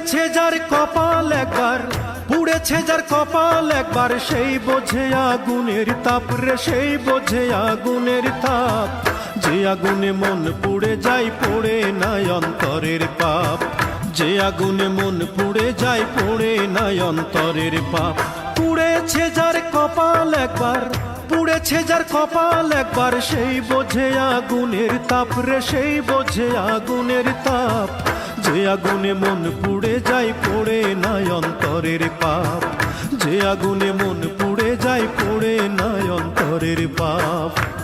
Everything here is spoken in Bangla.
পুড়েছে যার কপাল একবার, পুড়েছে যার কপাল একবার, সেই বোঝে আগুনের তাপ রে, সেই বোঝে আগুনের তাপ। যে আগুনে মন পুড়ে যায়, পড়ে নাই অন্তরের পাপ। যে আগুনে মন পুড়ে যায়, পড়ে নাই অন্তরের পাপ। পুড়েছে যার কপাল একবার, পুড়েছে যার কপাল একবার, সেই বোঝে আগুনের তাপ রে, সেই বোঝে আগুনের তাপ। যে আগুনে মন পুড়ে যায়, পড়ে নাই অন্তরের পাপ। যে আগুনে মন পুড়ে যায়, পড়ে নাই অন্তরের পাপ।